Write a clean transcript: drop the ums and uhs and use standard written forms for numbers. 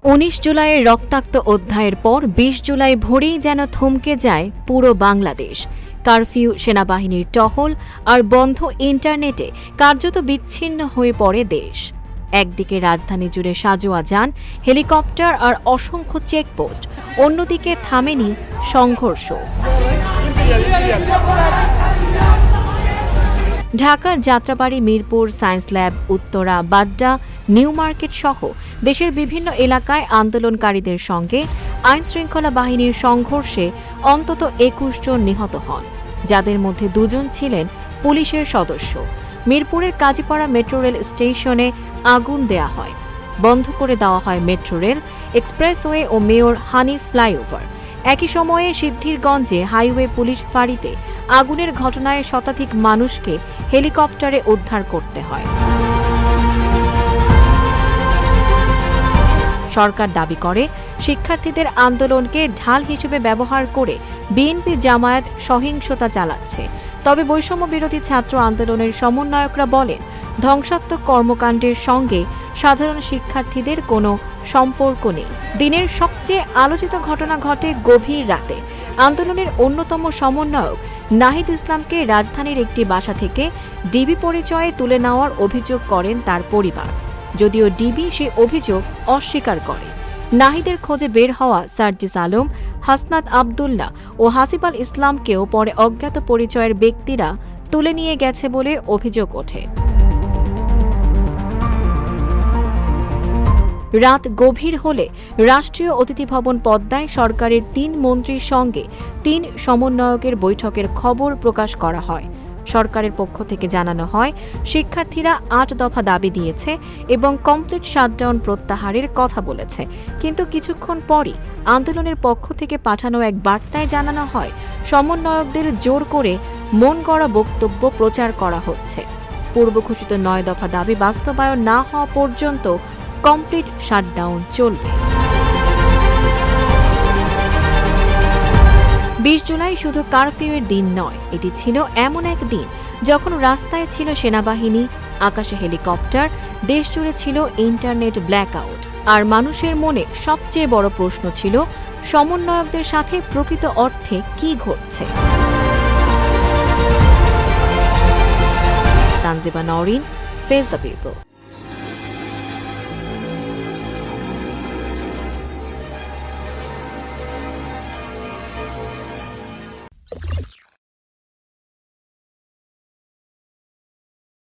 ১৯ জুলাইয়ের রক্তাক্ত অধ্যায়ের পর ২০ জুলাই ভোরেই যেন থমকে যায় পুরো বাংলাদেশ। কারফিউ, সেনাবাহিনীর টহল আর বন্ধ ইন্টারনেটে কার্যত বিচ্ছিন্ন হয়ে পড়ে দেশ। একদিকে রাজধানী জুড়ে সাজোয়া যান, হেলিকপ্টার আর অসংখ্য চেকপোস্ট, অন্যদিকে থামেনি সংঘর্ষ। ঢাকার Jatrabari, Mirpur, science lab, Uttara, Badda, new market সহ দেশের বিভিন্ন এলাকায় আন্দোলনকারীদের সঙ্গে আইনশৃঙ্খলা বাহিনীর সংঘর্ষে অন্তত ২১ জন নিহত হন, যাদের মধ্যে ২ জন ছিলেন পুলিশের সদস্য। মিরপুরের কাজীপাড়া মেট্রো রেল স্টেশনে আগুন দেয়া হয়, বন্ধ করে দেওয়া হয় মেট্রো রেল, এক্সপ্রেসওয়ে ও মেয়র হানিফ ফ্লাইওভার। একই সময়ে সিদ্ধিরগঞ্জে হাইওয়ে পুলিশ ফাঁড়িতে আগুনের ঘটনায় শতাধিক মানুষকে হেলিকপ্টারে উদ্ধার করতে হয়। সরকার দাবি করে, শিক্ষার্থীদের আন্দোলনকে ঢাল হিসেবে ব্যবহার করে বিএনপি জামায়াত সহিংসতা চালাচ্ছে। তবে বৈষম্য বিরোধী ছাত্র আন্দোলনের সমন্বয়করা বলেন, ধ্বংসাত্মক কর্মকাণ্ডের সঙ্গে সাধারণ শিক্ষার্থীদের কোনো সম্পর্ক নেই। দিনের সবচেয়ে আলোচিত ঘটনা ঘটে গভীর রাতে। আন্দোলনের অন্যতম সমন্বয়ক নাহিদ ইসলামকে রাজধানীর একটি বাসা থেকে ডিবি পরিচয়ে তুলে নেওয়ার অভিযোগ করেন তার পরিবার, যদিও ডিবি সে অভিযোগ অস্বীকার করে। নাহিদের খোঁজে বের হওয়া সার্জিস আলম, হাসনাত আবদুল্লাহ ও হাসিব আল ইসলামকেও পরে অজ্ঞাত পরিচয়ের ব্যক্তিরা তুলে নিয়ে গেছে বলে অভিযোগ ওঠে। রাত গভীর হলে রাষ্ট্রীয় অতিথি ভবন পদ্মায় সরকারের ৩ মন্ত্রীর সঙ্গে ৩ সমন্বয়কের বৈঠকের খবর প্রকাশ করা হয়। সরকারের পক্ষ থেকে জানানো হয়, শিক্ষার্থীরা ৮ দফা দাবি দিয়েছে এবং কমপ্লিট শাটডাউন প্রত্যাহারের কথা বলেছে। কিন্তু কিছুক্ষণ পরই আন্দোলনের পক্ষ থেকে পাঠানো এক বার্তায় জানানো হয়, সমন্বয়কদের জোর করে মন গড়া বক্তব্য প্রচার করা হচ্ছে। পূর্ব ঘোষিত ৯ দফা দাবি বাস্তবায়ন না হওয়া পর্যন্ত কমপ্লিট শাটডাউন চলবে। ২০ জুলাই শুধু কারফিউয়ের দিন নয়, এটি ছিল এমন এক দিন যখন রাস্তায় ছিল সেনাবাহিনী, আকাশে হেলিকপ্টার, দেশ জুড়ে ছিল ইন্টারনেট ব্ল্যাকআউট। আর মানুষের মনে সবচেয়ে বড় প্রশ্ন ছিল, সমন্বয়কদের সাথে প্রকৃত অর্থে কি ঘটছে। Tanjiba Nowrin, face the people.